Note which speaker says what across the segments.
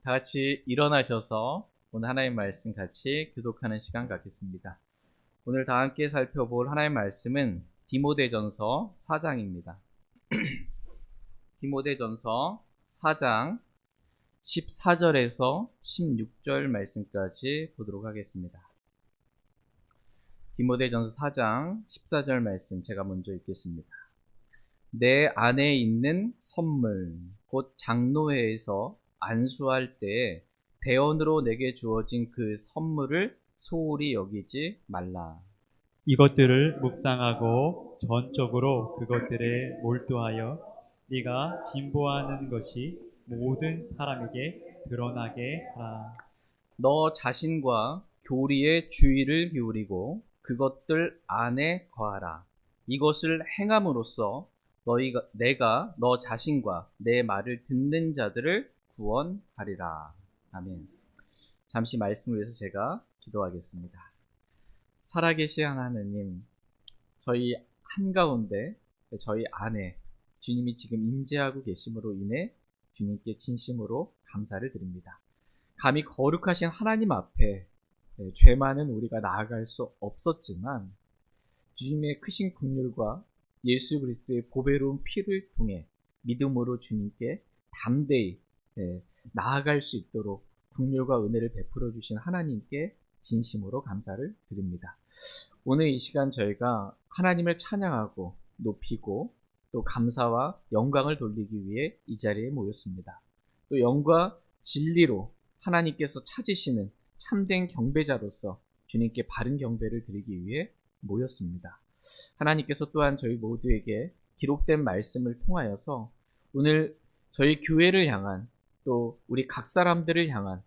Speaker 1: 다 같이 일어나셔서 오늘 하나님 말씀 같이 교독하는 시간 갖겠습니다. 오늘 다 함께 살펴볼 하나님 말씀은 디모데전서 4장입니다. 디모데전서 4장 14절에서 16절 말씀까지 보도록 하겠습니다. 디모데전서 4장 14절 말씀 제가 먼저 읽겠습니다. 내 안에 있는 선물 곧 장로회에서 안수할 때에 대언으로 내게 주어진 그 선물을 소홀히 여기지 말라.
Speaker 2: 이것들을 묵상하고 전적으로 그것들에 몰두하여 네가 진보하는 것이 모든 사람에게 드러나게 하라.
Speaker 1: 너 자신과 교리에 주의를 기울이고 그것들 안에 거하라. 이것을 행함으로써 내가 너 자신과 내 말을 듣는 자들을 구원하리라. 아멘. 잠시 말씀을 위해서 제가 기도하겠습니다. 살아계신 하나님, 저희 한가운데, 저희 안에 주님이 지금 임재하고 계심으로 인해 주님께 진심으로 감사를 드립니다. 감히 거룩하신 하나님 앞에 죄 많은 우리가 나아갈 수 없었지만 주님의 크신 긍휼과 예수 그리스도의 보배로운 피를 통해 믿음으로 주님께 담대히 나아갈 수 있도록 긍휼과 은혜를 베풀어 주신 하나님께 진심으로 감사를 드립니다. 오늘 이 시간 저희가 하나님을 찬양하고 높이고 또 감사와 영광을 돌리기 위해 이 자리에 모였습니다. 또 영과 진리로 하나님께서 찾으시는 참된 경배자로서 주님께 바른 경배를 드리기 위해 모였습니다. 하나님께서 또한 저희 모두에게 기록된 말씀을 통하여서 오늘 저희 교회를 향한 또 우리 각 사람들을 향한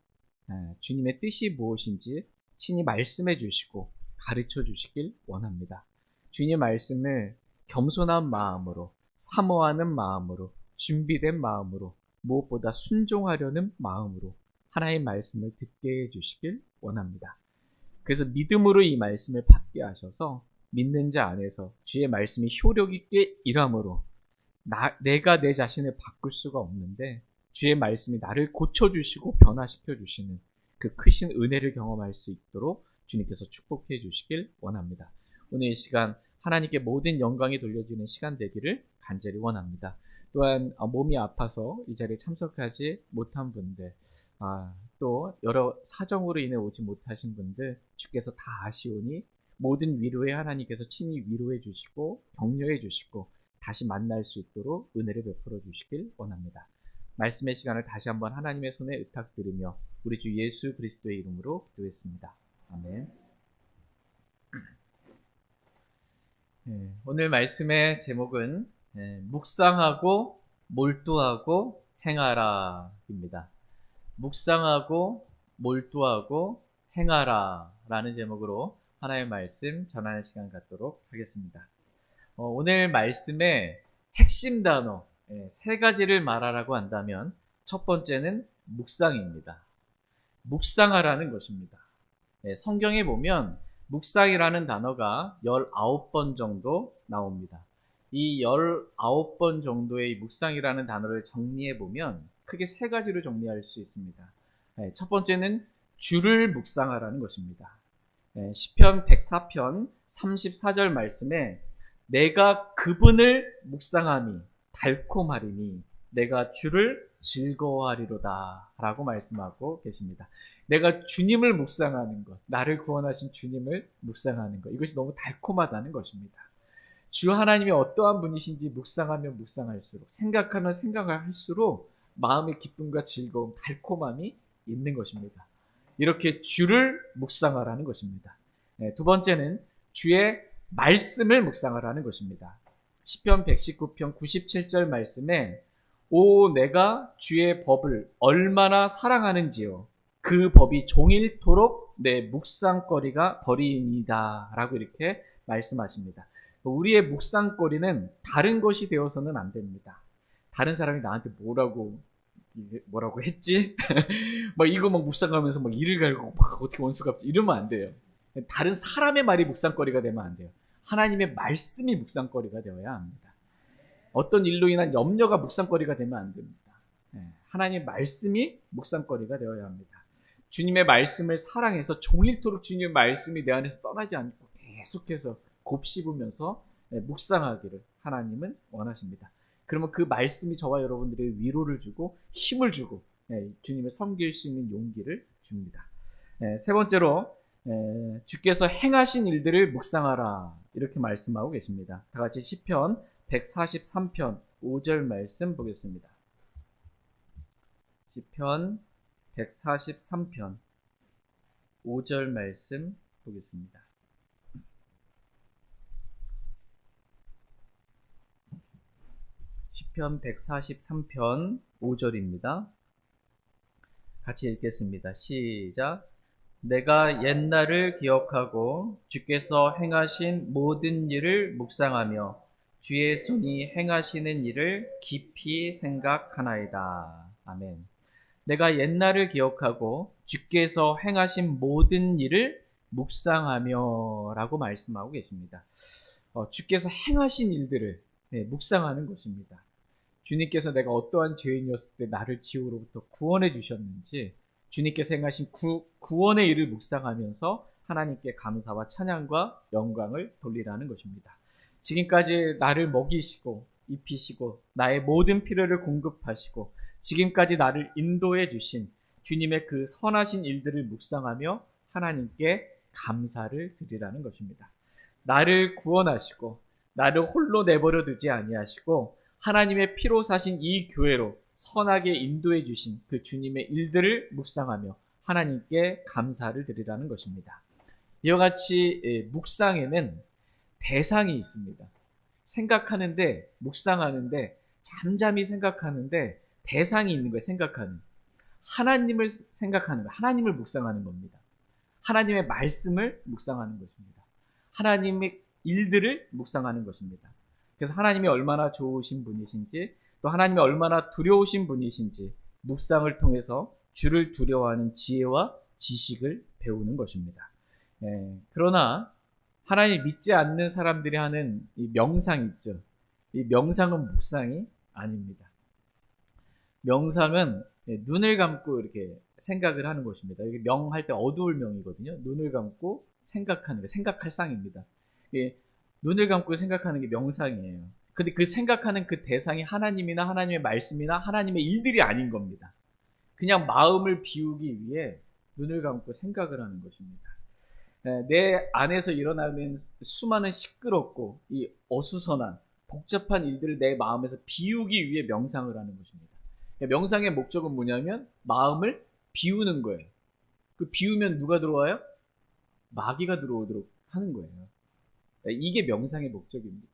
Speaker 1: 주님의 뜻이 무엇인지 친히 말씀해 주시고 가르쳐 주시길 원합니다. 주님의 말씀을 겸손한 마음으로, 사모하는 마음으로, 준비된 마음으로, 무엇보다 순종하려는 마음으로 하나님의 말씀을 듣게 해주시길 원합니다. 그래서 믿음으로 이 말씀을 받게 하셔서 믿는 자 안에서 주의 말씀이 효력 있게 일함으로 내가 내 자신을 바꿀 수가 없는데 주의 말씀이 나를 고쳐주시고 변화시켜 주시는 그 크신 은혜를 경험할 수 있도록 주님께서 축복해 주시길 원합니다. 오늘 이 시간 하나님께 모든 영광이 돌려지는 시간 되기를 간절히 원합니다. 또한 몸이 아파서 이 자리에 참석하지 못한 분들, 또 여러 사정으로 인해 오지 못하신 분들 주께서 다 아시오니 모든 위로에 하나님께서 친히 위로해 주시고 격려해 주시고 다시 만날 수 있도록 은혜를 베풀어 주시길 원합니다. 말씀의 시간을 다시 한번 하나님의 손에 의탁드리며 우리 주 예수 그리스도의 이름으로 기도했습니다. 아멘. 오늘 말씀의 제목은 묵상하고 몰두하고 행하라 입니다. 묵상하고 몰두하고 행하라 라는 제목으로 하나님의 말씀 전하는 시간 갖도록 하겠습니다. 오늘 말씀의 핵심 단어 세 가지를 말하라고 한다면 첫 번째는 묵상입니다. 묵상하라는 것입니다. 성경에 보면 묵상이라는 단어가 19번 정도 나옵니다. 이 19번 정도의 묵상이라는 단어를 정리해 보면 크게 세 가지로 정리할 수 있습니다. 첫 번째는 주를 묵상하라는 것입니다. 시편 104편 34절 말씀에 내가 그분을 묵상하니 달콤하리니 내가 주를 즐거워하리로다 라고 말씀하고 계십니다. 내가 주님을 묵상하는 것, 나를 구원하신 주님을 묵상하는 것, 이것이 너무 달콤하다는 것입니다. 주 하나님이 어떠한 분이신지 묵상하면 묵상할수록, 생각하면 생각을 할수록 마음의 기쁨과 즐거움, 달콤함이 있는 것입니다. 이렇게 주를 묵상하라는 것입니다. 두 번째는 주의 말씀을 묵상하라는 것입니다. 시편 119편 97절 말씀에 오 내가 주의 법을 얼마나 사랑하는지요 그 법이 종일토록 내 묵상거리가 버리이다 라고 이렇게 말씀하십니다. 우리의 묵상거리는 다른 것이 되어서는 안 됩니다. 다른 사람이 나한테 뭐라고 했지? 막 이거 막 묵상하면서 막 이를 갈고 막 어떻게 원수가 이러면 안 돼요. 다른 사람의 말이 묵상거리가 되면 안 돼요. 하나님의 말씀이 묵상거리가 되어야 합니다. 어떤 일로 인한 염려가 묵상거리가 되면 안 됩니다. 하나님의 말씀이 묵상거리가 되어야 합니다. 주님의 말씀을 사랑해서 종일토록 주님의 말씀이 내 안에서 떠나지 않고 계속해서 곱씹으면서 묵상하기를 하나님은 원하십니다. 그러면 그 말씀이 저와 여러분들의 위로를 주고 힘을 주고 주님을 섬길 수 있는 용기를 줍니다. 세 번째로 주께서 행하신 일들을 묵상하라 이렇게 말씀하고 계십니다. 다 같이 시편 143편 5절 말씀 보겠습니다. 시편 143편 5절 말씀 보겠습니다. 시편 143편 5절입니다. 같이 읽겠습니다. 시작. 내가 옛날을 기억하고 주께서 행하신 모든 일을 묵상하며 주의 손이 행하시는 일을 깊이 생각하나이다. 아멘. 내가 옛날을 기억하고 주께서 행하신 모든 일을 묵상하며 라고 말씀하고 계십니다. 주께서 행하신 일들을 묵상하는 것입니다. 주님께서 내가 어떠한 죄인이었을 때 나를 지옥으로부터 구원해 주셨는지 주님께서 행하신 구원의 일을 묵상하면서 하나님께 감사와 찬양과 영광을 돌리라는 것입니다. 지금까지 나를 먹이시고 입히시고 나의 모든 필요를 공급하시고 지금까지 나를 인도해 주신 주님의 그 선하신 일들을 묵상하며 하나님께 감사를 드리라는 것입니다. 나를 구원하시고 나를 홀로 내버려 두지 아니하시고 하나님의 피로 사신 이 교회로 선하게 인도해 주신 그 주님의 일들을 묵상하며 하나님께 감사를 드리라는 것입니다. 이와 같이 묵상에는 대상이 있습니다. 생각하는데 묵상하는데 잠잠히 생각하는데 대상이 있는 거예요. 생각하는 하나님을 생각하는 거, 하나님을 묵상하는 겁니다. 하나님의 말씀을 묵상하는 것입니다. 하나님의 일들을 묵상하는 것입니다. 그래서 하나님이 얼마나 좋으신 분이신지 또 하나님이 얼마나 두려우신 분이신지 묵상을 통해서 주를 두려워하는 지혜와 지식을 배우는 것입니다. 그러나 하나님 믿지 않는 사람들이 하는 이 명상 있죠. 이 명상은 묵상이 아닙니다. 명상은 눈을 감고 이렇게 생각을 하는 것입니다. 여기 명할 때 어두울 명이거든요. 눈을 감고 생각하는 게 생각할 상입니다. 눈을 감고 생각하는 게 명상이에요. 근데 그 생각하는 그 대상이 하나님이나 하나님의 말씀이나 하나님의 일들이 아닌 겁니다. 그냥 마음을 비우기 위해 눈을 감고 생각을 하는 것입니다. 내 안에서 일어나는 수많은 시끄럽고 이 어수선한 복잡한 일들을 내 마음에서 비우기 위해 명상을 하는 것입니다. 명상의 목적은 뭐냐면 마음을 비우는 거예요. 그 비우면 누가 들어와요? 마귀가 들어오도록 하는 거예요. 이게 명상의 목적입니다.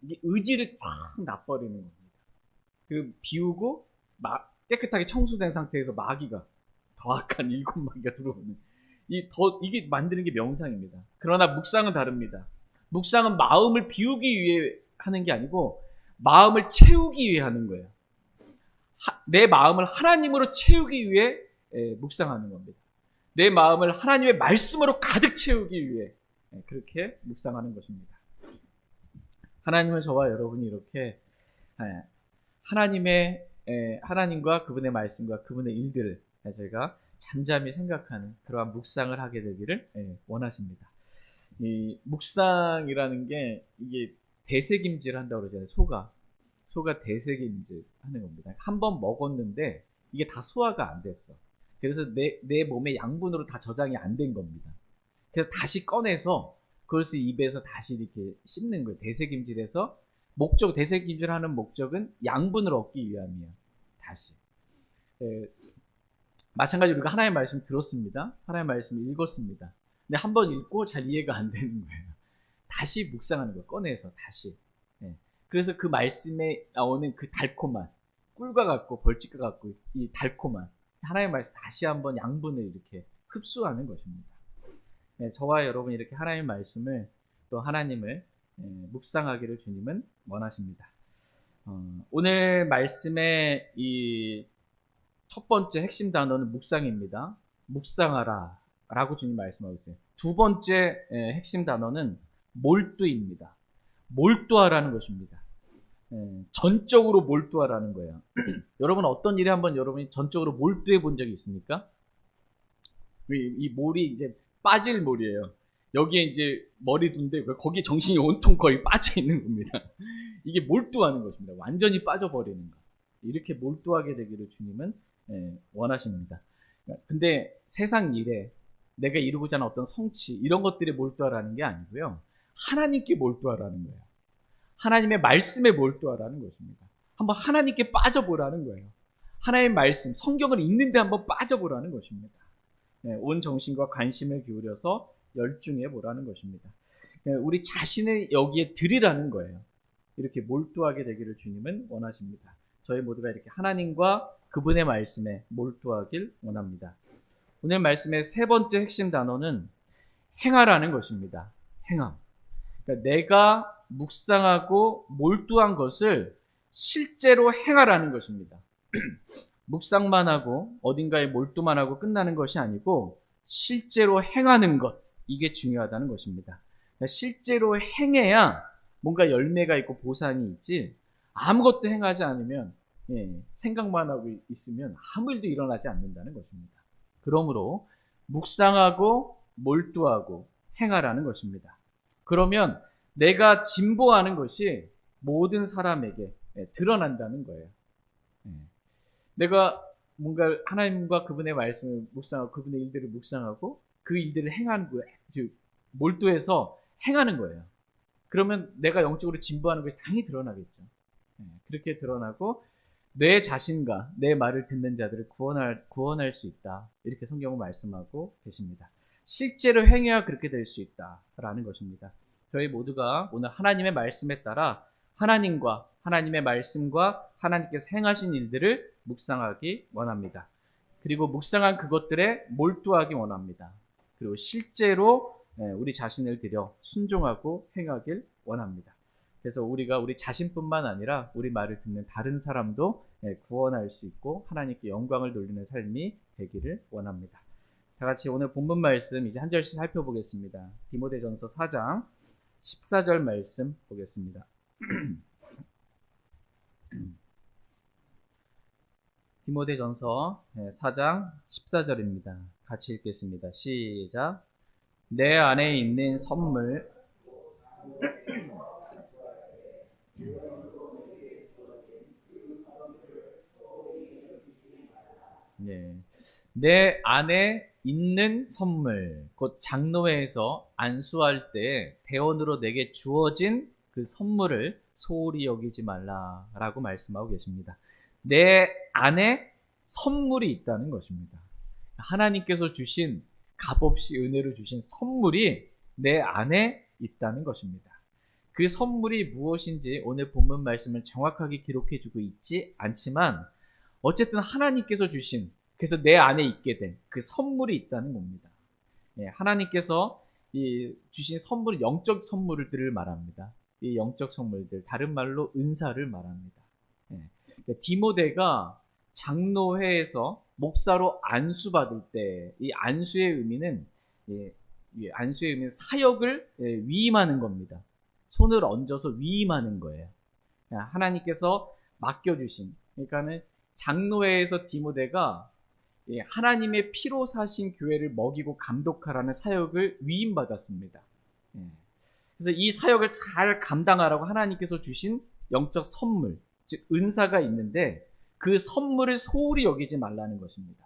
Speaker 1: 이게 의지를 꽉 놔버리는 겁니다. 그 비우고 깨끗하게 청소된 상태에서 마귀가 더 악한 일곱 마귀가 들어오는 이게 만드는 게 명상입니다. 그러나 묵상은 다릅니다. 묵상은 마음을 비우기 위해 하는 게 아니고 마음을 채우기 위해 하는 거예요. 내 마음을 하나님으로 채우기 위해 묵상하는 겁니다. 내 마음을 하나님의 말씀으로 가득 채우기 위해 그렇게 묵상하는 것입니다. 하나님은 저와 여러분이 이렇게 하나님과 그분의 말씀과 그분의 일들을 저희가 잠잠히 생각하는 그러한 묵상을 하게 되기를 원하십니다. 이 묵상이라는 게 이게 대세김질 한다고 그러잖아요. 소가 대세김질 하는 겁니다. 한 번 먹었는데 이게 다 소화가 안 됐어. 그래서 내 몸의 양분으로 다 저장이 안 된 겁니다. 그래서 다시 꺼내서 그것을 입에서 다시 이렇게 씹는 거예요. 대세김질에서 대세김질하는 목적은 양분을 얻기 위함이에요. 다시. 마찬가지로 우리가 하나님의 말씀 들었습니다. 하나님의 말씀을 읽었습니다. 근데 한 번 읽고 잘 이해가 안 되는 거예요. 다시 묵상하는 거예요. 꺼내서 다시. 그래서 그 말씀에 나오는 그 달콤한 꿀과 같고 벌집과 같고 이 달콤한 하나님의 말씀 다시 한번 양분을 이렇게 흡수하는 것입니다. 저와 여러분이 이렇게 하나님의 말씀을 또 하나님을 묵상하기를 주님은 원하십니다. 오늘 말씀의 이 첫 번째 핵심 단어는 묵상입니다. 묵상하라 라고 주님 말씀하고 있어요. 두 번째 핵심 단어는 몰두입니다. 몰두하라는 것입니다. 전적으로 몰두하라는 거예요. 여러분 어떤 일에 한번 여러분이 전적으로 몰두해 본 적이 있습니까? 이 몰이 이제 빠질 몰이에요. 여기에 이제 머리둔데 거기 정신이 온통 거의 빠져 있는 겁니다. 이게 몰두하는 것입니다. 완전히 빠져버리는 것. 이렇게 몰두하게 되기를 주님은 원하십니다. 근데 세상 일에 내가 이루고자 하는 어떤 성취 이런 것들에 몰두하라는 게 아니고요. 하나님께 몰두하라는 거예요. 하나님의 말씀에 몰두하라는 것입니다. 한번 하나님께 빠져보라는 거예요. 하나님의 말씀, 성경을 읽는데 한번 빠져보라는 것입니다. 온 정신과 관심을 기울여서 열중해 보라는 것입니다. 우리 자신을 여기에 드리라는 거예요. 이렇게 몰두하게 되기를 주님은 원하십니다. 저희 모두가 이렇게 하나님과 그분의 말씀에 몰두하길 원합니다. 오늘 말씀의 세 번째 핵심 단어는 행하라는 것입니다. 행함. 그러니까 내가 묵상하고 몰두한 것을 실제로 행하라는 것입니다. 묵상만 하고 어딘가에 몰두만 하고 끝나는 것이 아니고 실제로 행하는 것, 이게 중요하다는 것입니다. 그러니까 실제로 행해야 뭔가 열매가 있고 보상이 있지, 아무것도 행하지 않으면 생각만 하고 있으면 아무 일도 일어나지 않는다는 것입니다. 그러므로 묵상하고 몰두하고 행하라는 것입니다. 그러면 내가 진보하는 것이 모든 사람에게 드러난다는 거예요. 내가 뭔가 하나님과 그분의 말씀을 묵상하고 그분의 일들을 묵상하고 그 일들을 행하는 거예요. 즉 몰두해서 행하는 거예요. 그러면 내가 영적으로 진보하는 것이 당연히 드러나겠죠. 그렇게 드러나고 내 자신과 내 말을 듣는 자들을 구원할 수 있다. 이렇게 성경은 말씀하고 계십니다. 실제로 행해야 그렇게 될 수 있다라는 것입니다. 저희 모두가 오늘 하나님의 말씀에 따라 하나님과 하나님의 말씀과 하나님께서 행하신 일들을 묵상하기 원합니다. 그리고 묵상한 그것들에 몰두하기 원합니다. 그리고 실제로 우리 자신을 들여 순종하고 행하길 원합니다. 그래서 우리가 우리 자신뿐만 아니라 우리 말을 듣는 다른 사람도 구원할 수 있고 하나님께 영광을 돌리는 삶이 되기를 원합니다. 다 같이 오늘 본문 말씀 이제 한 절씩 살펴보겠습니다. 디모데전서 4장 14절 말씀 보겠습니다. 디모데전서 4장 14절입니다. 같이 읽겠습니다. 시작. 내 안에 있는 선물 내 안에 있는 선물, 곧 장로회에서 안수할 때 대원으로 내게 주어진 그 선물을 소홀히 여기지 말라라고 말씀하고 계십니다. 내 안에 선물이 있다는 것입니다. 하나님께서 주신 값없이 은혜로 주신 선물이 내 안에 있다는 것입니다. 그 선물이 무엇인지 오늘 본문 말씀은 정확하게 기록해주고 있지 않지만 어쨌든 하나님께서 주신, 그래서 내 안에 있게 된 그 선물이 있다는 겁니다. 하나님께서 주신 선물, 영적 선물들을 말합니다. 이 영적 선물들, 다른 말로 은사를 말합니다. 디모데가 장로회에서 목사로 안수받을 때 이 안수의 의미는 사역을 위임하는 겁니다. 손을 얹어서 위임하는 거예요. 하나님께서 맡겨주신, 그러니까는 장로회에서 디모데가 하나님의 피로 사신 교회를 먹이고 감독하라는 사역을 위임받았습니다. 그래서 이 사역을 잘 감당하라고 하나님께서 주신 영적 선물, 즉 은사가 있는데 그 선물을 소홀히 여기지 말라는 것입니다.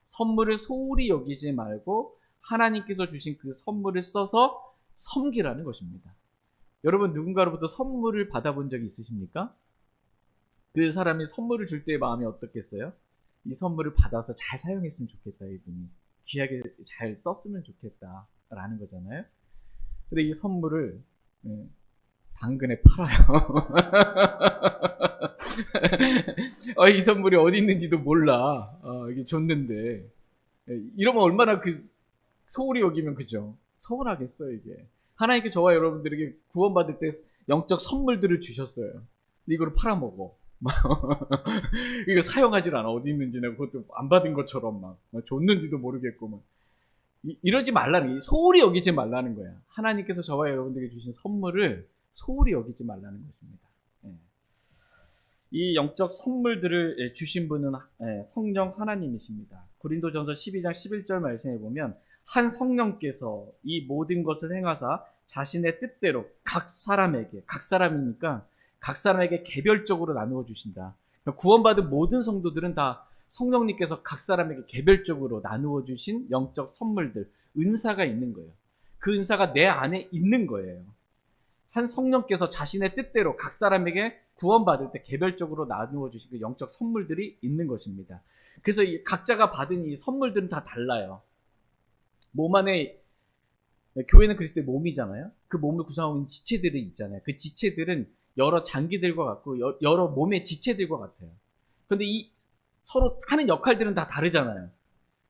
Speaker 1: 선물을 소홀히 여기지 말고 하나님께서 주신 그 선물을 써서 섬기라는 것입니다. 여러분 누군가로부터 선물을 받아본 적이 있으십니까? 그 사람이 선물을 줄 때의 마음이 어떻겠어요? 이 선물을 받아서 잘 사용했으면 좋겠다, 이분이 귀하게 잘 썼으면 좋겠다라는 거잖아요. 근데 이 선물을 당근에 팔아요. 이 선물이 어디 있는지도 몰라. 이게 줬는데 이러면 얼마나 소홀히 여기면 그죠? 서운하겠어요. 이게 하나님께 저와 여러분들에게 구원받을 때 영적 선물들을 주셨어요. 근데 이거를 팔아먹어. 이거 사용하질 않아. 어디 있는지나 그것도 안 받은 것처럼 막 줬는지도 모르겠고 막 이러지 말라는, 소홀히 여기지 말라는 거야. 하나님께서 저와 여러분들에게 주신 선물을 소홀히 여기지 말라는 것입니다. 이 영적 선물들을 주신 분은 성령 하나님이십니다. 고린도전서 12장 11절 말씀에 보면 한 성령께서 이 모든 것을 행하사 자신의 뜻대로 각 사람이니까 각 사람에게 개별적으로 나누어 주신다. 그러니까 구원받은 모든 성도들은 다 성령님께서 각 사람에게 개별적으로 나누어 주신 영적 선물들, 은사가 있는 거예요. 그 은사가 내 안에 있는 거예요. 한 성령께서 자신의 뜻대로 각 사람에게 구원받을 때 개별적으로 나누어 주신 그 영적 선물들이 있는 것입니다. 그래서 이 각자가 받은 이 선물들은 다 달라요. 몸 안에, 교회는 그리스도의 몸이잖아요. 그 몸을 구성하고 있는 지체들이 있잖아요. 그 지체들은 여러 장기들과 같고 여러 몸의 지체들과 같아요. 근데 이 서로 하는 역할들은 다 다르잖아요.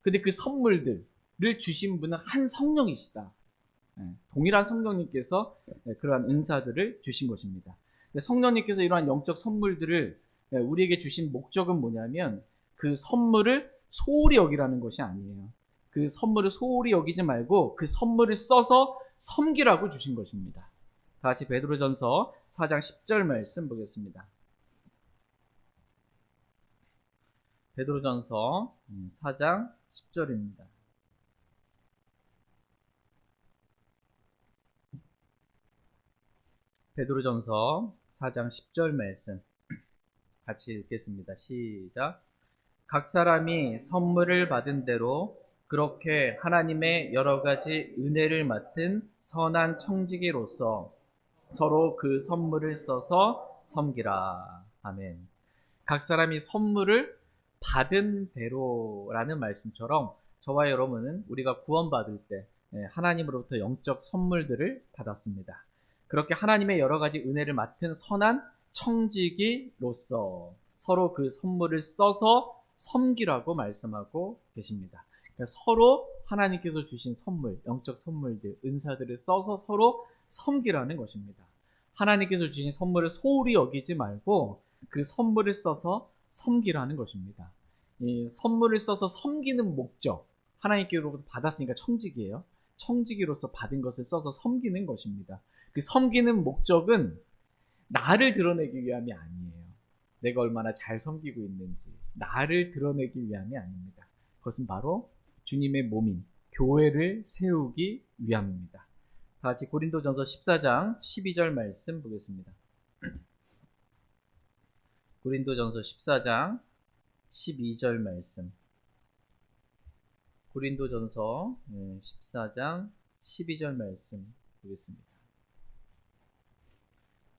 Speaker 1: 근데 그 선물들을 주신 분은 한 성령이시다. 동일한 성령님께서 그러한 은사들을 주신 것입니다. 성령님께서 이러한 영적 선물들을 우리에게 주신 목적은 뭐냐면 그 선물을 소홀히 여기라는 것이 아니에요. 그 선물을 소홀히 여기지 말고 그 선물을 써서 섬기라고 주신 것입니다. 다 같이 베드로전서 4장 10절 말씀 보겠습니다. 베드로전서 4장 10절입니다. 베드로전서 4장 10절 말씀 같이 읽겠습니다. 시작. 각 사람이 선물을 받은 대로 그렇게 하나님의 여러 가지 은혜를 맡은 선한 청지기로서 서로 그 선물을 써서 섬기라. 아멘. 각 사람이 선물을 받은 대로라는 말씀처럼 저와 여러분은 우리가 구원받을 때 하나님으로부터 영적 선물들을 받았습니다. 그렇게 하나님의 여러 가지 은혜를 맡은 선한 청지기로서 서로 그 선물을 써서 섬기라고 말씀하고 계십니다. 그러니까 서로 하나님께서 주신 선물, 영적 선물들, 은사들을 써서 서로 섬기라는 것입니다. 하나님께서 주신 선물을 소홀히 여기지 말고 그 선물을 써서 섬기라는 것입니다. 이 선물을 써서 섬기는 목적, 하나님께로부터 받았으니까 청지기예요. 청지기로서 받은 것을 써서 섬기는 것입니다. 그 섬기는 목적은 나를 드러내기 위함이 아니에요. 내가 얼마나 잘 섬기고 있는지 나를 드러내기 위함이 아닙니다. 그것은 바로 주님의 몸인 교회를 세우기 위함입니다. 다 같이 고린도전서 14장 12절 말씀 보겠습니다. 고린도전서 14장 12절 말씀. 고린도전서 14장 12절 말씀 보겠습니다.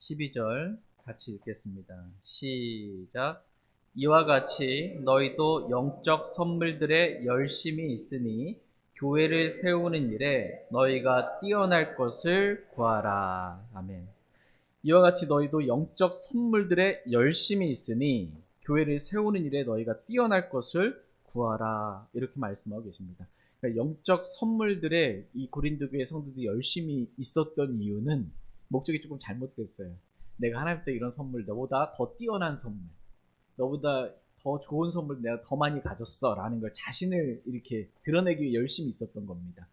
Speaker 1: 12절 같이 읽겠습니다. 시작. 이와 같이 너희도 영적 선물들에 열심히 있으니 교회를 세우는 일에 너희가 뛰어날 것을 구하라. 아멘. 이와 같이 너희도 영적 선물들에 열심히 있으니 교회를 세우는 일에 너희가 뛰어날 것을 구하라. 이렇게 말씀하고 계십니다. 그러니까 영적 선물들에 이 고린도 교회 성도들이 열심히 있었던 이유는 목적이 조금 잘못됐어요. 내가 하나님부터 이런 선물, 너보다 더 뛰어난 선물, 너보다 더 좋은 선물 내가 더 많이 가졌어 라는 걸 자신을 이렇게 드러내기 위해 열심히 있었던 겁니다.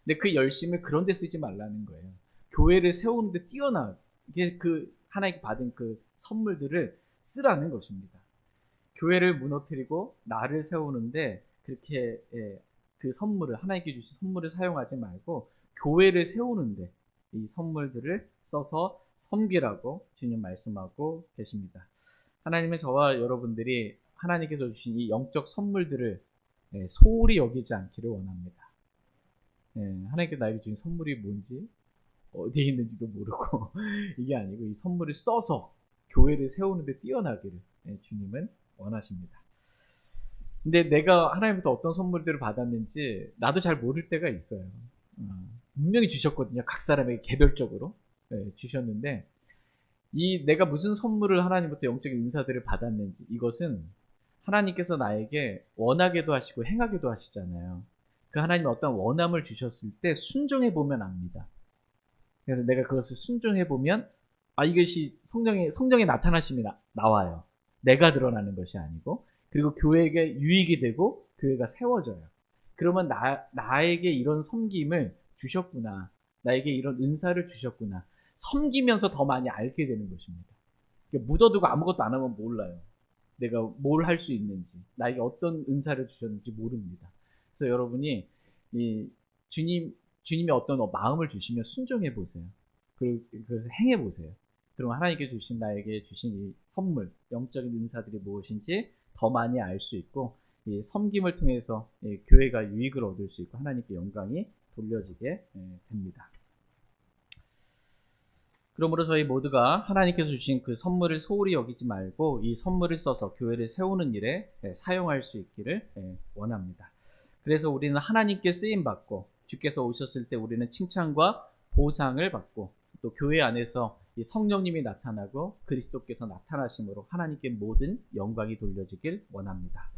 Speaker 1: 근데 그 열심을 그런 데 쓰지 말라는 거예요. 교회를 세우는데 이게 그 하나님께 받은 그 선물들을 쓰라는 것입니다. 교회를 무너뜨리고 나를 세우는데 그렇게 그 선물을, 하나님께 주신 선물을 사용하지 말고 교회를 세우는데 이 선물들을 써서 섬기라고 주님 말씀하고 계십니다. 하나님은 저와 여러분들이 하나님께서 주신 이 영적 선물들을 소홀히 여기지 않기를 원합니다. 하나님께서 나에게 주신 선물이 뭔지 어디에 있는지도 모르고 이게 아니고 이 선물을 써서 교회를 세우는 데 뛰어나기를 주님은 원하십니다. 근데 내가 하나님부터 어떤 선물들을 받았는지 나도 잘 모를 때가 있어요. 분명히 주셨거든요. 각 사람에게 개별적으로 주셨는데 이 내가 무슨 선물을 하나님부터 영적인 은사들을 받았는지 이것은 하나님께서 나에게 원하게도 하시고 행하게도 하시잖아요. 그 하나님이 어떤 원함을 주셨을 때 순종해 보면 압니다. 그래서 내가 그것을 순종해 보면 이것이 성령의 나타나심이 나와요. 내가 드러나는 것이 아니고, 그리고 교회에게 유익이 되고 교회가 세워져요. 그러면 나에게 이런 섬김을 주셨구나, 나에게 이런 은사를 주셨구나, 섬기면서 더 많이 알게 되는 것입니다. 묻어두고 아무것도 안 하면 몰라요. 내가 뭘 할 수 있는지, 나에게 어떤 은사를 주셨는지 모릅니다. 그래서 여러분이 이 주님이 어떤 마음을 주시면 순종해 보세요. 그래서 행해 보세요. 그럼 하나님께 주신 나에게 주신 이 선물, 영적인 은사들이 무엇인지 더 많이 알 수 있고, 이 섬김을 통해서 교회가 유익을 얻을 수 있고 하나님께 영광이 돌려지게 됩니다. 그러므로 저희 모두가 하나님께서 주신 그 선물을 소홀히 여기지 말고 이 선물을 써서 교회를 세우는 일에 사용할 수 있기를 원합니다. 그래서 우리는 하나님께 쓰임 받고 주께서 오셨을 때 우리는 칭찬과 보상을 받고 또 교회 안에서 이 성령님이 나타나고 그리스도께서 나타나심으로 하나님께 모든 영광이 돌려지길 원합니다.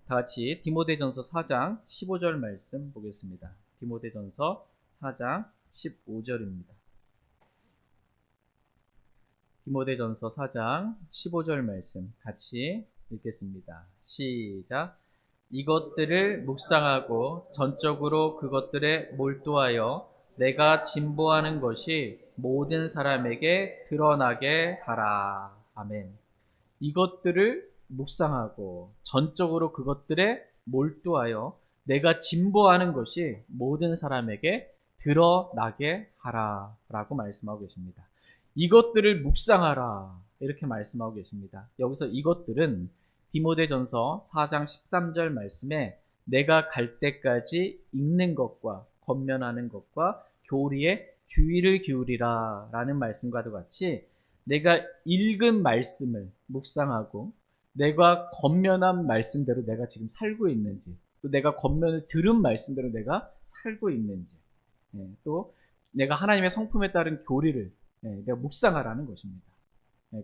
Speaker 1: 다 같이 디모데전서 4장 15절 말씀 보겠습니다. 디모데전서 4장 15절입니다. 디모데전서 4장 15절 말씀 같이 읽겠습니다. 시작. 이것들을 묵상하고 전적으로 그것들에 몰두하여 내가 진보하는 것이 모든 사람에게 드러나게 하라. 아멘. 이것들을 묵상하고 전적으로 그것들에 몰두하여 내가 진보하는 것이 모든 사람에게 드러나게 하라 라고 말씀하고 계십니다. 이것들을 묵상하라 이렇게 말씀하고 계십니다. 여기서 이것들은 디모데전서 4장 13절 말씀에 내가 갈 때까지 읽는 것과 권면하는 것과 교리에 주의를 기울이라 라는 말씀과도 같이 내가 읽은 말씀을 묵상하고 내가 권면한 말씀대로 내가 지금 살고 있는지, 또 내가 권면을 들은 말씀대로 내가 살고 있는지, 또 내가 하나님의 성품에 따른 교리를 내가 묵상하라는 것입니다.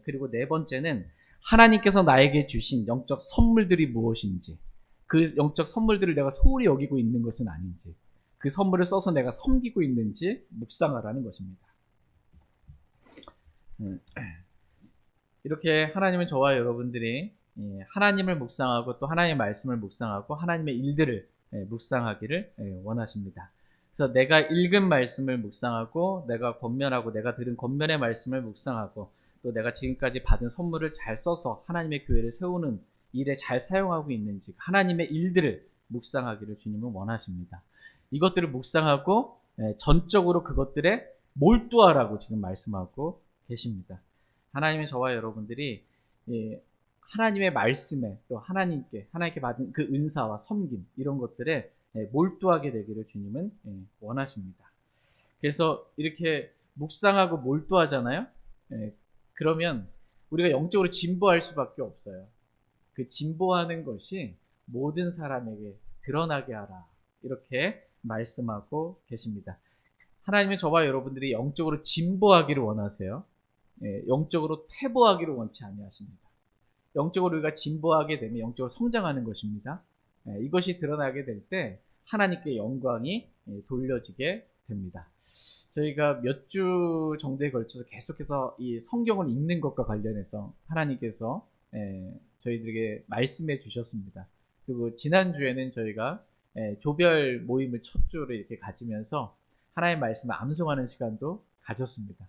Speaker 1: 그리고 네 번째는 하나님께서 나에게 주신 영적 선물들이 무엇인지, 그 영적 선물들을 내가 소홀히 여기고 있는 것은 아닌지, 그 선물을 써서 내가 섬기고 있는지 묵상하라는 것입니다. 이렇게 하나님은 저와 여러분들이 하나님을 묵상하고 또 하나님의 말씀을 묵상하고 하나님의 일들을 묵상하기를 원하십니다. 그래서 내가 읽은 말씀을 묵상하고 내가 권면하고 내가 들은 권면의 말씀을 묵상하고 또 내가 지금까지 받은 선물을 잘 써서 하나님의 교회를 세우는 일에 잘 사용하고 있는지 하나님의 일들을 묵상하기를 주님은 원하십니다. 이것들을 묵상하고 전적으로 그것들에 몰두하라고 지금 말씀하고 계십니다. 하나님은 저와 여러분들이 하나님의 말씀에 또 하나님께 받은 그 은사와 섬김 이런 것들에 몰두하게 되기를 주님은 원하십니다. 그래서 이렇게 묵상하고 몰두하잖아요. 그러면 우리가 영적으로 진보할 수밖에 없어요. 그 진보하는 것이 모든 사람에게 드러나게 하라 이렇게 말씀하고 계십니다. 하나님은 저와 여러분들이 영적으로 진보하기를 원하세요. 영적으로 퇴보하기를 원치 아니하십니다. 영적으로 우리가 진보하게 되면 영적으로 성장하는 것입니다. 이것이 드러나게 될 때 하나님께 영광이 돌려지게 됩니다. 저희가 몇 주 정도에 걸쳐서 계속해서 이 성경을 읽는 것과 관련해서 하나님께서 저희들에게 말씀해 주셨습니다. 그리고 지난주에는 저희가 조별 모임을 첫 주로 이렇게 가지면서 하나님의 말씀을 암송하는 시간도 가졌습니다.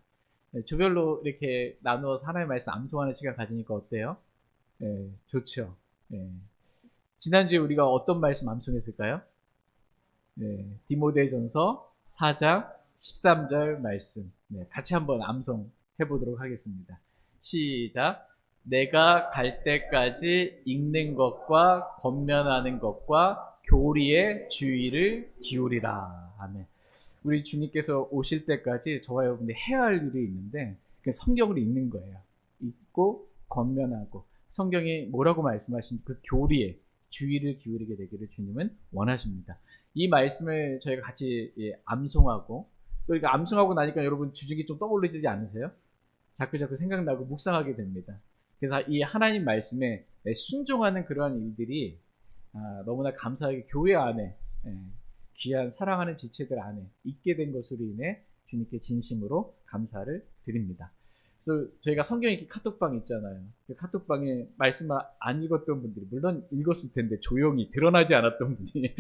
Speaker 1: 조별로 이렇게 나누어서 하나님의 말씀 암송하는 시간 가지니까 어때요? 좋죠. 지난주에 우리가 어떤 말씀 암송했을까요? 디모데전서 4장 13절 말씀. 같이 한번 암송해 보도록 하겠습니다. 시작. 내가 갈 때까지 읽는 것과 권면하는 것과 교리에 주의를 기울이라. 아멘. 우리 주님께서 오실 때까지 저와 여러분들이 해야 할 일이 있는데 성경을 읽는 거예요. 읽고 권면하고 성경이 뭐라고 말씀하신 그 교리에 주의를 기울이게 되기를 주님은 원하십니다. 이 말씀을 저희가 같이 암송하고 또 이렇게 암송하고 나니까 여러분 주중에 좀 떠올리지 않으세요? 자꾸 생각나고 묵상하게 됩니다. 그래서 이 하나님 말씀에 순종하는 그러한 일들이 너무나 감사하게 교회 안에 귀한 사랑하는 지체들 안에 있게 된 것으로 인해 주님께 진심으로 감사를 드립니다. 그래서 저희가 성경 읽기 카톡방 있잖아요. 그 카톡방에 말씀을 안 읽었던 분들이 물론 읽었을 텐데 조용히 드러나지 않았던 분이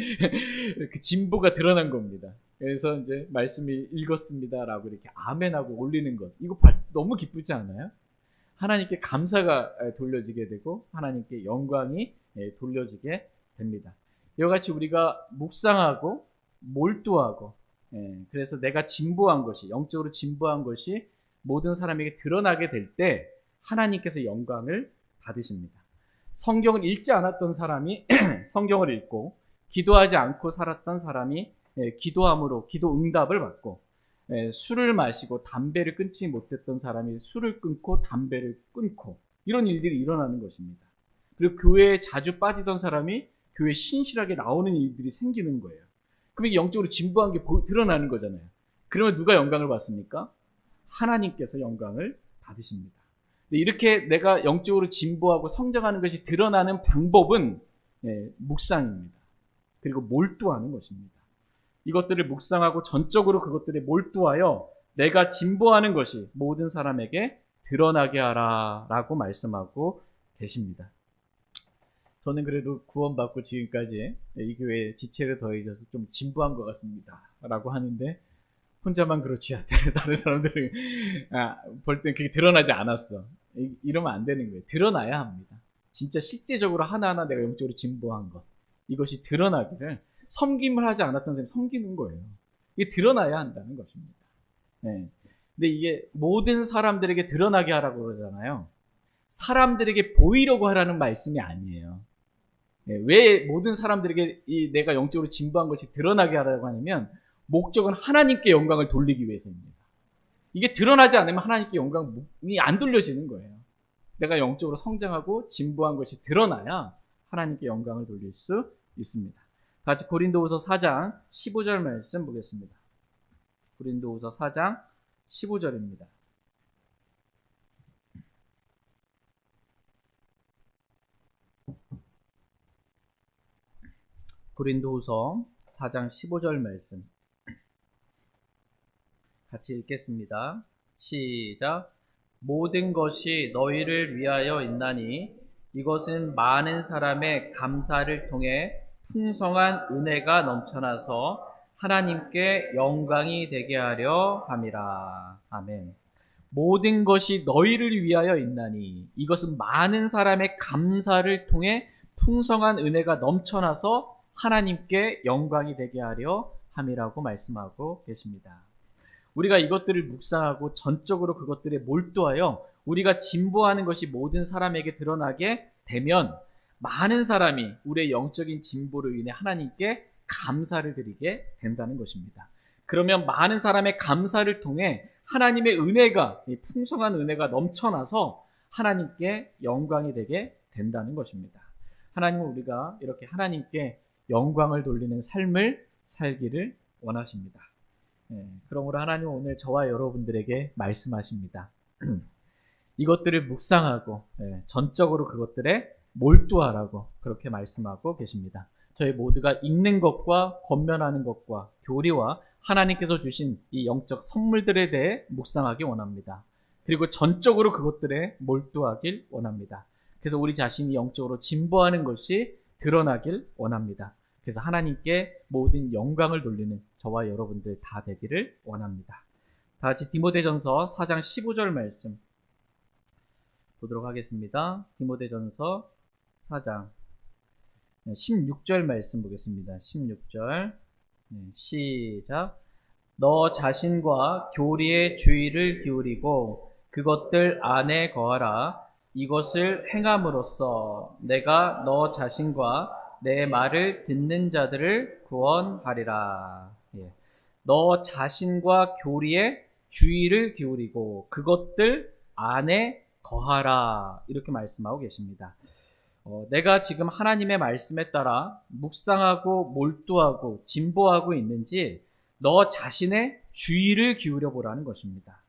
Speaker 1: 그 진보가 드러난 겁니다. 그래서 이제 말씀을 읽었습니다라고 이렇게 아멘하고 올리는 것 이거 너무 기쁘지 않아요? 하나님께 감사가 돌려지게 되고 하나님께 영광이 돌려지게 됩니다. 이와 같이 우리가 묵상하고 몰두하고 그래서 내가 진보한 것이 영적으로 진보한 것이 모든 사람에게 드러나게 될 때 하나님께서 영광을 받으십니다. 성경을 읽지 않았던 사람이 성경을 읽고 기도하지 않고 살았던 사람이 기도함으로 기도 응답을 받고 술을 마시고 담배를 끊지 못했던 사람이 술을 끊고 담배를 끊고 이런 일들이 일어나는 것입니다. 그리고 교회에 자주 빠지던 사람이 교회에 신실하게 나오는 일들이 생기는 거예요. 그럼 이게 영적으로 진보한 게 드러나는 거잖아요. 그러면 누가 영광을 받습니까? 하나님께서 영광을 받으십니다. 이렇게 내가 영적으로 진보하고 성장하는 것이 드러나는 방법은 묵상입니다. 그리고 몰두하는 것입니다. 이것들을 묵상하고 전적으로 그것들에 몰두하여 내가 진보하는 것이 모든 사람에게 드러나게 하라 라고 말씀하고 계십니다. 저는 그래도 구원받고 지금까지 이 교회에 지체를 더해져서 좀 진보한 것 같습니다 라고 하는데 혼자만 그렇지 않다. 다른 사람들은 볼 땐 그게 드러나지 않았어. 이러면 안 되는 거예요. 드러나야 합니다. 진짜 실제적으로 하나하나 내가 영적으로 진보한 것 이것이 드러나기를 섬김을 하지 않았던 사람이 섬기는 거예요. 이게 드러나야 한다는 것입니다. 근데 이게 모든 사람들에게 드러나게 하라고 그러잖아요. 사람들에게 보이려고 하라는 말씀이 아니에요. 왜 모든 사람들에게 내가 영적으로 진보한 것이 드러나게 하라고 하냐면 목적은 하나님께 영광을 돌리기 위해서입니다. 이게 드러나지 않으면 하나님께 영광이 안 돌려지는 거예요. 내가 영적으로 성장하고 진보한 것이 드러나야 하나님께 영광을 돌릴 수 있습니다. 같이 고린도후서 4장 15절 말씀 보겠습니다. 고린도후서 4장 15절입니다. 고린도후서 4장 15절 말씀 같이 읽겠습니다. 시작. 모든 것이 너희를 위하여 있나니 이것은 많은 사람의 감사를 통해 풍성한 은혜가 넘쳐나서 하나님께 영광이 되게 하려 함이라. 아멘. 모든 것이 너희를 위하여 있나니 이것은 많은 사람의 감사를 통해 풍성한 은혜가 넘쳐나서 하나님께 영광이 되게 하려 함이라고 말씀하고 계십니다. 우리가 이것들을 묵상하고 전적으로 그것들에 몰두하여 우리가 진보하는 것이 모든 사람에게 드러나게 되면 많은 사람이 우리의 영적인 진보로 인해 하나님께 감사를 드리게 된다는 것입니다. 그러면 많은 사람의 감사를 통해 하나님의 은혜가, 풍성한 은혜가 넘쳐나서 하나님께 영광이 되게 된다는 것입니다. 하나님은 우리가 이렇게 하나님께 영광을 돌리는 삶을 살기를 원하십니다. 그러므로 하나님은 오늘 저와 여러분들에게 말씀하십니다. 이것들을 묵상하고 전적으로 그것들에 몰두하라고 그렇게 말씀하고 계십니다. 저희 모두가 읽는 것과 권면하는 것과 교리와 하나님께서 주신 이 영적 선물들에 대해 묵상하기 원합니다. 그리고 전적으로 그것들에 몰두하길 원합니다. 그래서 우리 자신이 영적으로 진보하는 것이 드러나길 원합니다. 그래서 하나님께 모든 영광을 돌리는 저와 여러분들 다 되기를 원합니다. 다 같이 디모데전서 4장 15절 말씀 보도록 하겠습니다. 디모데전서 4장 16절 말씀 보겠습니다. 16절 시작. 너 자신과 교리에 주의를 기울이고 그것들 안에 거하라. 이것을 행함으로써 내가 너 자신과 내 말을 듣는 자들을 구원하리라. 너 자신과 교리에 주의를 기울이고 그것들 안에 거하라. 이렇게 말씀하고 계십니다. 내가 지금 하나님의 말씀에 따라 묵상하고 몰두하고 진보하고 있는지 너 자신의 주의를 기울여 보라는 것입니다.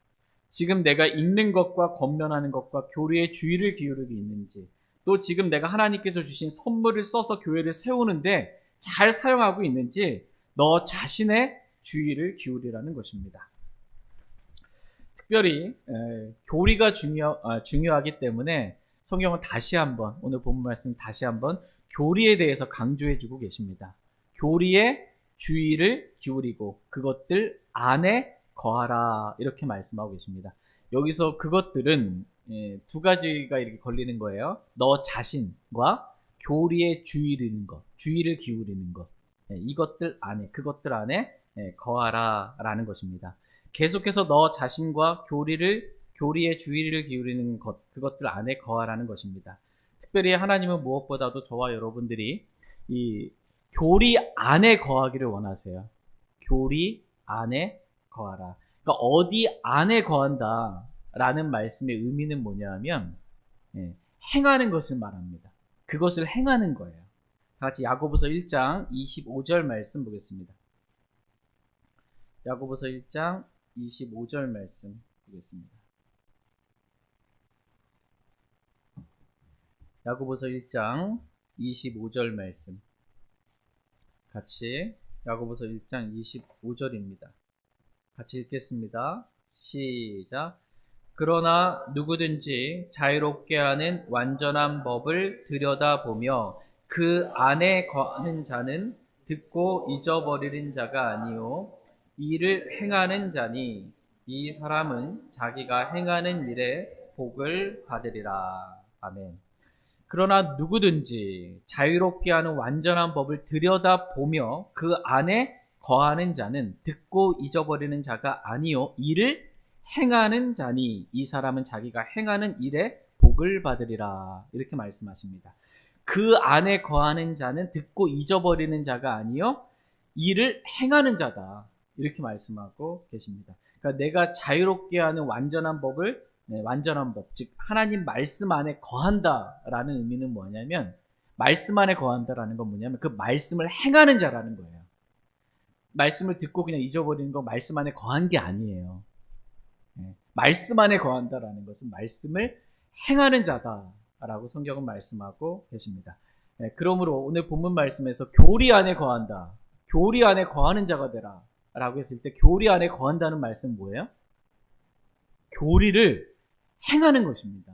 Speaker 1: 지금 내가 읽는 것과 권면하는 것과 교리에 주의를 기울이고 있는지, 또 지금 내가 하나님께서 주신 선물을 써서 교회를 세우는데 잘 사용하고 있는지 너 자신의 주의를 기울이라는 것입니다. 특별히 교리가 중요하기 때문에 성경은 다시 한번, 오늘 본문 말씀 다시 한번 교리에 대해서 강조해 주고 계십니다. 교리에 주의를 기울이고 그것들 안에 거하라, 이렇게 말씀하고 계십니다. 여기서 그것들은 두 가지가 이렇게 걸리는 거예요. 너 자신과 교리에 주의를 기울이는 것. 이것들 안에, 그것들 안에 거하라 라는 것입니다. 계속해서 너 자신과 교리에 주의를 기울이는 것, 그것들 안에 거하라는 것입니다. 특별히 하나님은 무엇보다도 저와 여러분들이 이 교리 안에 거하기를 원하세요. 교리 안에 거하라. 그러니까 어디 안에 거한다 라는 말씀의 의미는 뭐냐 하면 행하는 것을 말합니다. 그것을 행하는 거예요. 다 같이 야고보서 1장 25절 말씀 보겠습니다. 야고보서 1장 25절 말씀 보겠습니다. 야고보서 1장 25절 말씀 같이 야고보서 1장 25절입니다. 같이 읽겠습니다. 시작. 그러나 누구든지 자유롭게 하는 완전한 법을 들여다보며 그 안에 거하는 자는 듣고 잊어버리는 자가 아니요 이를 행하는 자니 이 사람은 자기가 행하는 일에 복을 받으리라. 아멘. 그러나 누구든지 자유롭게 하는 완전한 법을 들여다보며 그 안에 거하는 자는 듣고 잊어버리는 자가 아니요 이를 행하는 자니 이 사람은 자기가 행하는 일에 복을 받으리라. 이렇게 말씀하십니다. 그 안에 거하는 자는 듣고 잊어버리는 자가 아니요 이를 행하는 자다. 이렇게 말씀하고 계십니다. 그러니까 내가 자유롭게 하는 완전한 법을 완전한 법, 즉 하나님 말씀 안에 거한다라는 의미는 뭐냐면 말씀 안에 거한다라는 건 뭐냐면 그 말씀을 행하는 자라는 거예요. 말씀을 듣고 그냥 잊어버리는 건 말씀 안에 거한 게 아니에요. 말씀 안에 거한다라는 것은 말씀을 행하는 자다라고 성경은 말씀하고 계십니다. 그러므로 오늘 본문 말씀에서 교리 안에 거한다, 교리 안에 거하는 자가 되라 라고 했을 때 교리 안에 거한다는 말씀은 뭐예요? 교리를 행하는 것입니다.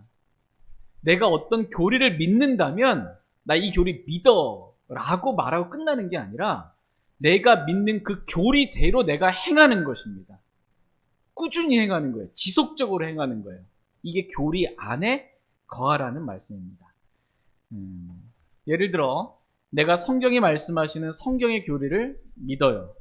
Speaker 1: 내가 어떤 교리를 믿는다면 나 이 교리 믿어 라고 말하고 끝나는 게 아니라 내가 믿는 그 교리대로 내가 행하는 것입니다. 꾸준히 행하는 거예요. 지속적으로 행하는 거예요. 이게 교리 안에 거하라는 말씀입니다. 예를 들어 내가 성경이 말씀하시는 성경의 교리를 믿어요.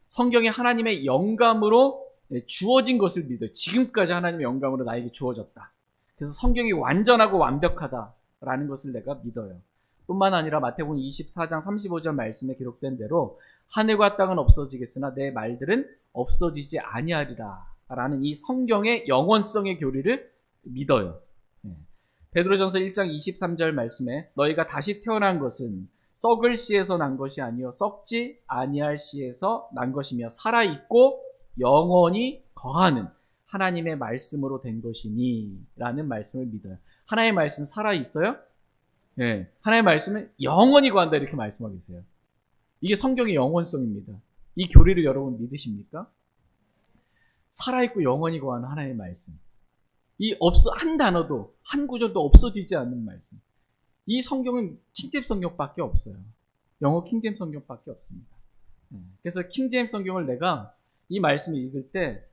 Speaker 1: 성경이 하나님의 영감으로 주어진 것을 믿어요. 지금까지 하나님의 영감으로 나에게 주어졌다. 그래서 성경이 완전하고 완벽하다라는 것을 내가 믿어요. 뿐만 아니라 마태복음 24장 35절 말씀에 기록된 대로 하늘과 땅은 없어지겠으나 내 말들은 없어지지 아니하리라 라는 이 성경의 영원성의 교리를 믿어요. 베드로전서 1장 23절 말씀에 너희가 다시 태어난 것은 썩을 씨에서 난 것이 아니요 썩지 아니할 씨에서 난 것이며 살아있고 영원히 거하는 하나님의 말씀으로 된 것이니 라는 말씀을 믿어요. 하나님의 말씀 살아있어요? 네. 하나님의 말씀은 영원히 거한다 이렇게 말씀하고 계세요. 이게 성경의 영원성입니다. 이 교리를 여러분 믿으십니까? 살아있고 영원히 거하는 하나님의 말씀. 한 단어도 한 구절도 없어지지 않는 말씀. 이 성경은 킹제임스 성경밖에 없어요. 영어 킹제임스 성경밖에 없습니다. 그래서 킹제임스 성경을 내가 이 말씀을 읽을 때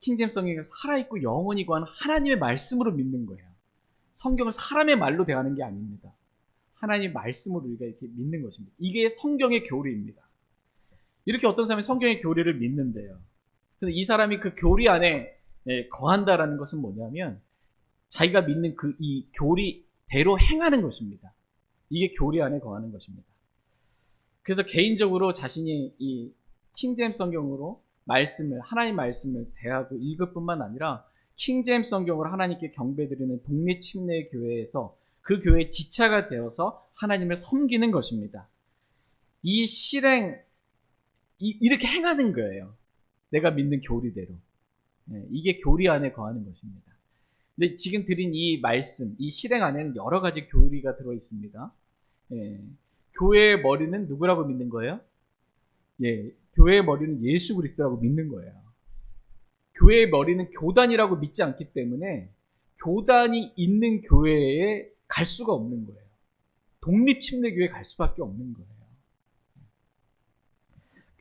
Speaker 1: 킹제임스 성경이 살아있고 영원히 거하는 하나님의 말씀으로 믿는 거예요. 성경을 사람의 말로 대하는 게 아닙니다. 하나님의 말씀으로 우리가 이렇게 믿는 것입니다. 이게 성경의 교리입니다. 이렇게 어떤 사람이 성경의 교리를 믿는데요. 그래서 이 사람이 그 교리 안에 거한다라는 것은 뭐냐면 자기가 믿는 이 교리대로 행하는 것입니다. 이게 교리 안에 거하는 것입니다. 그래서 개인적으로 자신이 이 킹제임스 성경으로 하나님 말씀을 대하고 읽을 뿐만 아니라 킹제임스 성경으로 하나님께 경배드리는 독립침례교회에서 그 교회의 지체가 되어서 하나님을 섬기는 것입니다. 이 실행, 이렇게 행하는 거예요. 내가 믿는 교리대로. 이게 교리 안에 거하는 것입니다. 근데 지금 드린 이 말씀, 이 실행 안에는 여러 가지 교리가 들어 있습니다. 교회의 머리는 누구라고 믿는 거예요? 교회의 머리는 예수 그리스도라고 믿는 거예요. 교회의 머리는 교단이라고 믿지 않기 때문에 교단이 있는 교회에 갈 수가 없는 거예요. 독립침례교회에 갈 수밖에 없는 거예요.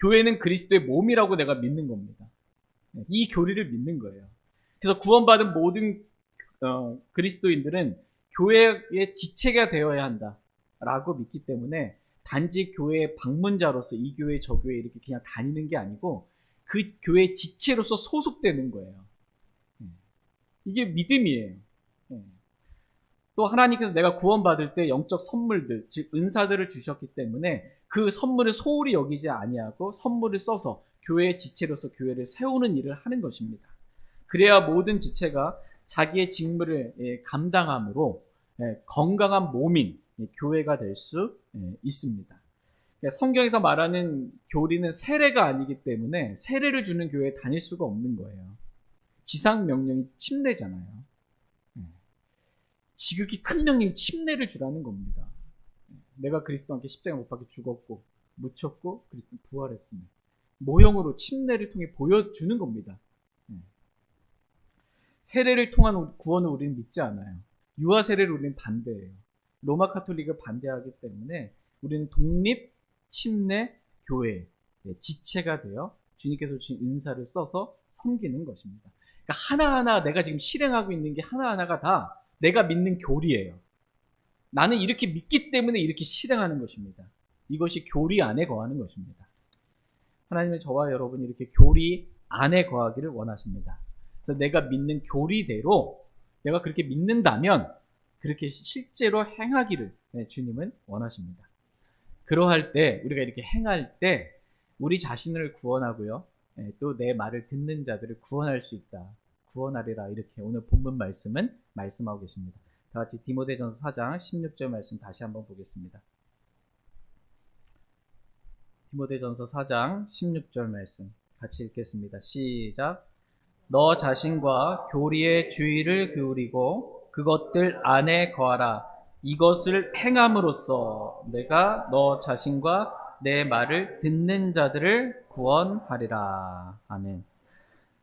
Speaker 1: 교회는 그리스도의 몸이라고 내가 믿는 겁니다. 이 교리를 믿는 거예요. 그래서 구원받은 모든 그리스도인들은 교회의 지체가 되어야 한다라고 믿기 때문에 단지 교회의 방문자로서 이 교회 저 교회 이렇게 그냥 다니는 게 아니고 그 교회 지체로서 소속되는 거예요. 이게 믿음이에요. 또 하나님께서 내가 구원받을 때 영적 선물들, 즉 은사들을 주셨기 때문에 그 선물을 소홀히 여기지 아니하고 선물을 써서 교회의 지체로서 교회를 세우는 일을 하는 것입니다. 그래야 모든 지체가 자기의 직무를 감당함으로 건강한 몸인 교회가 될 수 있습니다. 성경에서 말하는 교리는 세례가 아니기 때문에 세례를 주는 교회에 다닐 수가 없는 거예요. 지상 명령이 침례잖아요. 지극히 큰 명령이 침례를 주라는 겁니다. 내가 그리스도와 함께 십자가에 못 박혀 죽었고 묻혔고 그리스도 부활했으니 모형으로 침례를 통해 보여주는 겁니다. 세례를 통한 구원을 우리는 믿지 않아요. 유아 세례를 우리는 반대해요. 로마 카톨릭을 반대하기 때문에 우리는 독립 침례 교회 지체가 되어 주님께서 주신 은사를 써서 섬기는 것입니다. 그러니까 하나하나 내가 지금 실행하고 있는 게 하나하나가 다 내가 믿는 교리예요. 나는 이렇게 믿기 때문에 이렇게 실행하는 것입니다. 이것이 교리 안에 거하는 것입니다. 하나님은 저와 여러분이 이렇게 교리 안에 거하기를 원하십니다. 그래서 내가 믿는 교리대로 내가 그렇게 믿는다면 그렇게 실제로 행하기를 주님은 원하십니다. 그러할 때 우리가 이렇게 행할 때 우리 자신을 구원하고요. 또 내 말을 듣는 자들을 구원할 수 있다. 구원하리라 이렇게 오늘 본문 말씀은 말씀하고 계십니다. 다 같이 디모데전서 4장 16절 말씀 다시 한번 보겠습니다. 디모데전서 4장 16절 말씀 같이 읽겠습니다. 시작. 너 자신과 교리의 주의를 기울이고 그것들 안에 거하라. 이것을 행함으로써 내가 너 자신과 내 말을 듣는 자들을 구원하리라. 아멘.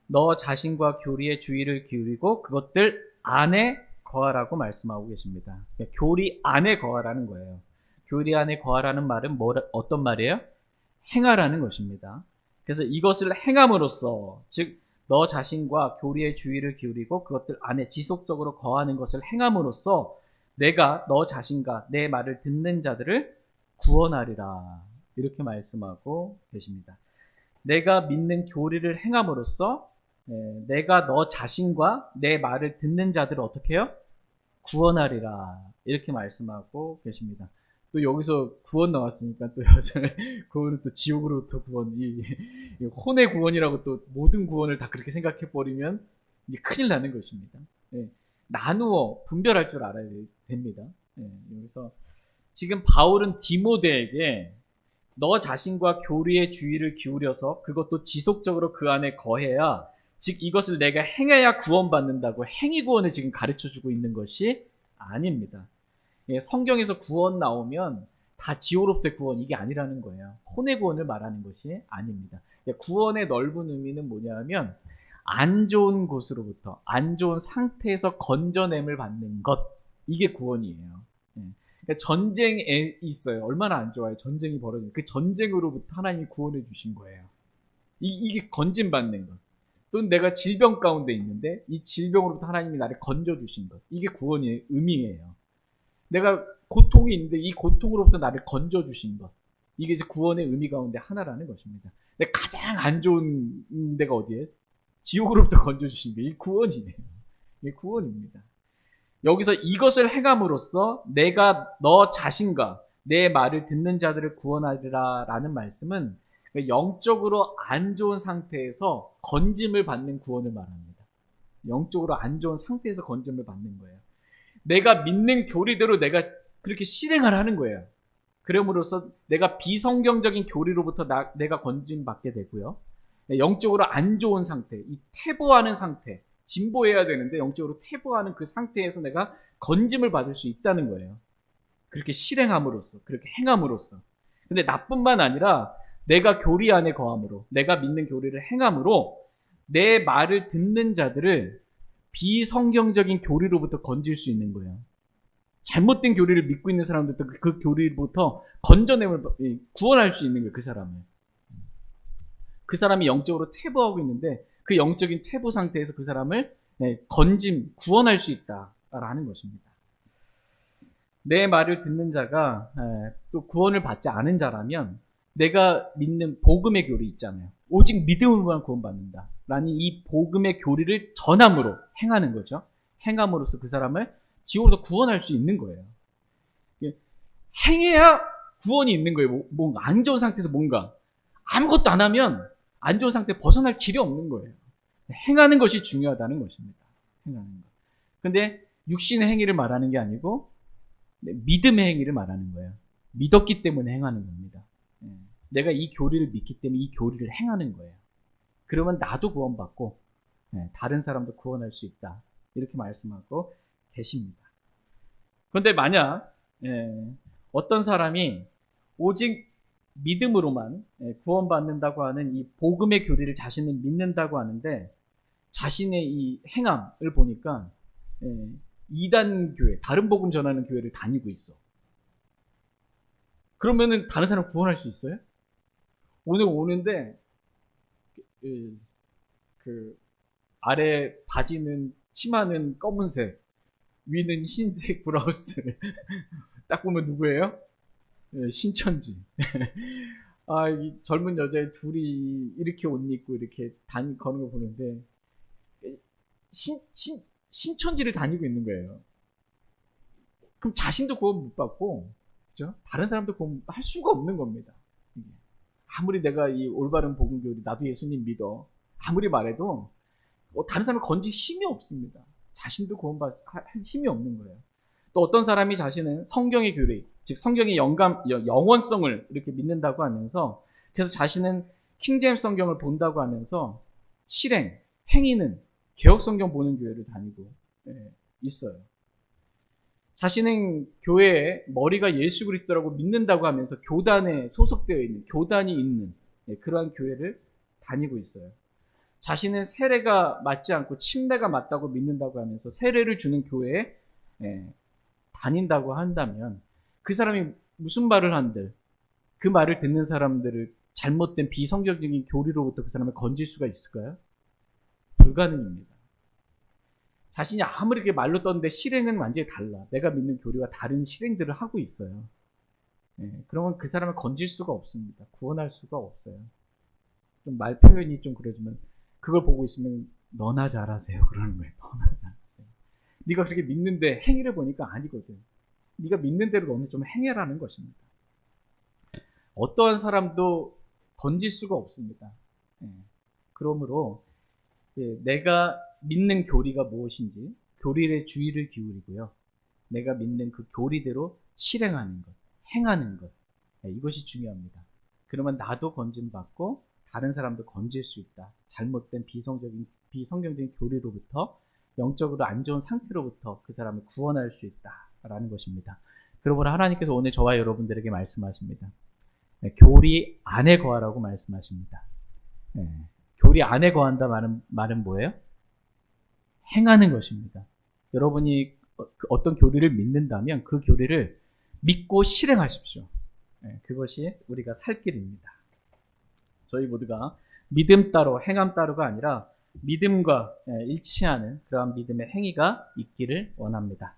Speaker 1: 너 자신과 교리의 주의를 기울이고 그것들 안에 거하라고 말씀하고 계십니다. 교리 안에 거하라는 거예요. 교리 안에 거하라는 말은 어떤 말이에요? 행하라는 것입니다. 그래서 이것을 행함으로써, 즉 너 자신과 교리의 주의를 기울이고 그것들 안에 지속적으로 거하는 것을 행함으로써 내가 너 자신과 내 말을 듣는 자들을 구원하리라. 이렇게 말씀하고 계십니다. 내가 믿는 교리를 행함으로써 내가 너 자신과 내 말을 듣는 자들을 어떻게 해요? 구원하리라. 이렇게 말씀하고 계십니다. 또 여기서 구원 나왔으니까 또 그거는 또 지옥으로부터 구원, 이 혼의 구원이라고 또 모든 구원을 다 그렇게 생각해 버리면 이제 큰일 나는 것입니다. 나누어 분별할 줄 알아야 됩니다. 여기서 지금 바울은 디모데에게 너 자신과 교리의 주의를 기울여서 그것도 지속적으로 그 안에 거해야, 즉 이것을 내가 행해야 구원받는다고 행위 구원을 지금 가르쳐주고 있는 것이 아닙니다. 성경에서 구원 나오면 다 지옥으로부터의 구원, 이게 아니라는 거예요. 혼의 구원을 말하는 것이 아닙니다. 구원의 넓은 의미는 뭐냐면 안 좋은 곳으로부터, 안 좋은 상태에서 건져냄을 받는 것, 이게 구원이에요. 그러니까 전쟁에 있어요. 얼마나 안 좋아요. 전쟁이 벌어지는 그 전쟁으로부터 하나님이 구원해 주신 거예요. 이게 건짐받는 것. 또는 내가 질병 가운데 있는데 이 질병으로부터 하나님이 나를 건져 주신 것, 이게 구원의 의미예요. 내가 고통이 있는데 이 고통으로부터 나를 건져 주신 것, 이게 이제 구원의 의미 가운데 하나라는 것입니다. 근데 가장 안 좋은 데가 어디에? 지옥으로부터 건져 주신 게 이 구원이네요. 이 구원입니다. 여기서 이것을 행함으로써 내가 너 자신과 내 말을 듣는 자들을 구원하리라 라는 말씀은 영적으로 안 좋은 상태에서 건짐을 받는 구원을 말합니다. 영적으로 안 좋은 상태에서 건짐을 받는 거예요. 내가 믿는 교리대로 내가 그렇게 실행을 하는 거예요. 그럼으로써 내가 비성경적인 교리로부터 내가 건짐받게 되고요. 영적으로 안 좋은 상태, 이 퇴보하는 상태, 진보해야 되는데 영적으로 퇴보하는 그 상태에서 내가 건짐을 받을 수 있다는 거예요. 그렇게 실행함으로써, 그렇게 행함으로써. 근데 나뿐만 아니라 내가 교리 안에 거함으로, 내가 믿는 교리를 행함으로 내 말을 듣는 자들을 비성경적인 교리로부터 건질 수 있는 거예요. 잘못된 교리를 믿고 있는 사람들도 그 교리로부터 건져내면 구원할 수 있는 거예요. 그 사람을. 그 사람이 영적으로 퇴보하고 있는데 그 영적인 퇴보 상태에서 그 사람을 건짐, 구원할 수 있다라는 것입니다. 내 말을 듣는 자가 또 구원을 받지 않은 자라면 내가 믿는 복음의 교리 있잖아요. 오직 믿음으로만 구원받는다 라는 이 복음의 교리를 전함으로 행하는 거죠. 행함으로써 그 사람을 지옥으로서 구원할 수 있는 거예요. 행해야 구원이 있는 거예요. 뭔가 안 좋은 상태에서 뭔가 아무것도 안 하면 안 좋은 상태에 벗어날 길이 없는 거예요. 행하는 것이 중요하다는 것입니다. 행하는 것. 근데 육신의 행위를 말하는 게 아니고 믿음의 행위를 말하는 거예요. 믿었기 때문에 행하는 겁니다. 내가 이 교리를 믿기 때문에 이 교리를 행하는 거예요. 그러면 나도 구원받고 다른 사람도 구원할 수 있다. 이렇게 말씀하고 계십니다. 그런데 만약 어떤 사람이 오직 믿음으로만 구원받는다고 하는 이 복음의 교리를 자신은 믿는다고 하는데 자신의 이 행함을 보니까 이단 교회, 다른 복음 전하는 교회를 다니고 있어. 그러면은 다른 사람 구원할 수 있어요? 오늘 오는데 그 아래 바지는 치마는 검은색, 위는 흰색 브라우스. 딱 보면 누구예요? 신천지. 아, 이 젊은 여자애 둘이 이렇게 옷 입고 이렇게 거는 거 보는데 신천지를 다니고 있는 거예요. 그럼 자신도 구원 못 받고, 그죠? 다른 사람도 구원할 수가 없는 겁니다. 아무리 내가 이 올바른 복음 교리, 나도 예수님 믿어, 아무리 말해도 다른 사람을 건질 힘이 없습니다. 자신도 구원할 힘이 없는 거예요. 또 어떤 사람이 자신은 성경의 교리, 즉 성경의 영원성을 이렇게 믿는다고 하면서 그래서 자신은 킹제임스 성경을 본다고 하면서 실행, 행위는 개혁 성경 보는 교회를 다니고 있어요. 자신은 교회에 머리가 예수 그리스도라고 믿는다고 하면서 교단에 소속되어 있는, 교단이 있는 그러한 교회를 다니고 있어요. 자신은 세례가 맞지 않고 침례가 맞다고 믿는다고 하면서 세례를 주는 교회에 다닌다고 한다면 그 사람이 무슨 말을 한들 그 말을 듣는 사람들을 잘못된 비성경적인 교리로부터 그 사람을 건질 수가 있을까요? 불가능입니다. 자신이 아무리 이렇게 말로 떴는데 실행은 완전히 달라. 내가 믿는 교리와 다른 실행들을 하고 있어요. 그러면 그 사람을 건질 수가 없습니다. 구원할 수가 없어요. 좀 말 표현이 좀 그러지만 그걸 보고 있으면 너나 잘하세요. 그러는 거예요. 너나 잘하세요. 네가 그렇게 믿는데 행위를 보니까 아니거든. 네가 믿는 대로 너는 좀 행해라는 것입니다. 어떠한 사람도 건질 수가 없습니다. 그러므로 내가 믿는 교리가 무엇인지 교리에 주의를 기울이고요. 내가 믿는 그 교리대로 실행하는 것, 행하는 것, 이것이 중요합니다. 그러면 나도 건짐받고 다른 사람도 건질 수 있다. 잘못된 비성경적인 교리로부터 영적으로 안 좋은 상태로부터 그 사람을 구원할 수 있다라는 것입니다. 그러므로 하나님께서 오늘 저와 여러분들에게 말씀하십니다. 교리 안에 거하라고 말씀하십니다. 교리 안에 거한다 말은 뭐예요? 행하는 것입니다. 여러분이 어떤 교리를 믿는다면 그 교리를 믿고 실행하십시오. 그것이 우리가 살 길입니다. 저희 모두가 믿음 따로 행함 따로가 아니라 믿음과 일치하는 그러한 믿음의 행위가 있기를 원합니다.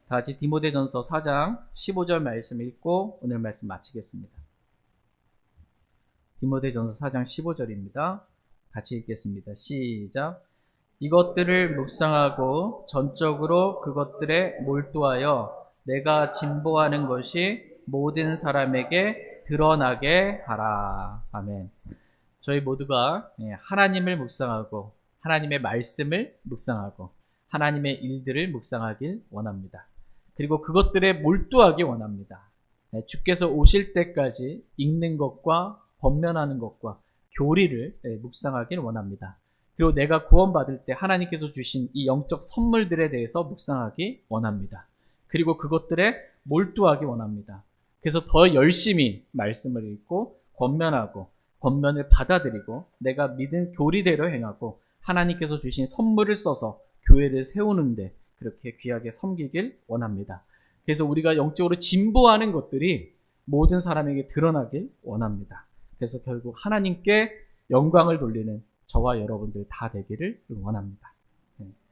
Speaker 1: 다 같이 디모데전서 4장 15절 말씀 읽고 오늘 말씀 마치겠습니다. 디모데전서 4장 15절입니다. 같이 읽겠습니다. 시작. 이것들을 묵상하고 전적으로 그것들에 몰두하여 내가 진보하는 것이 모든 사람에게 드러나게 하라. 아멘. 저희 모두가 하나님을 묵상하고 하나님의 말씀을 묵상하고 하나님의 일들을 묵상하길 원합니다. 그리고 그것들에 몰두하기 원합니다. 주께서 오실 때까지 읽는 것과 번면하는 것과 교리를 묵상하길 원합니다. 그리고 내가 구원받을 때 하나님께서 주신 이 영적 선물들에 대해서 묵상하기 원합니다. 그리고 그것들에 몰두하기 원합니다. 그래서 더 열심히 말씀을 읽고 권면하고 권면을 받아들이고 내가 믿은 교리대로 행하고 하나님께서 주신 선물을 써서 교회를 세우는데 그렇게 귀하게 섬기길 원합니다. 그래서 우리가 영적으로 진보하는 것들이 모든 사람에게 드러나길 원합니다. 그래서 결국 하나님께 영광을 돌리는 저와 여러분들 다 되기를 원합니다.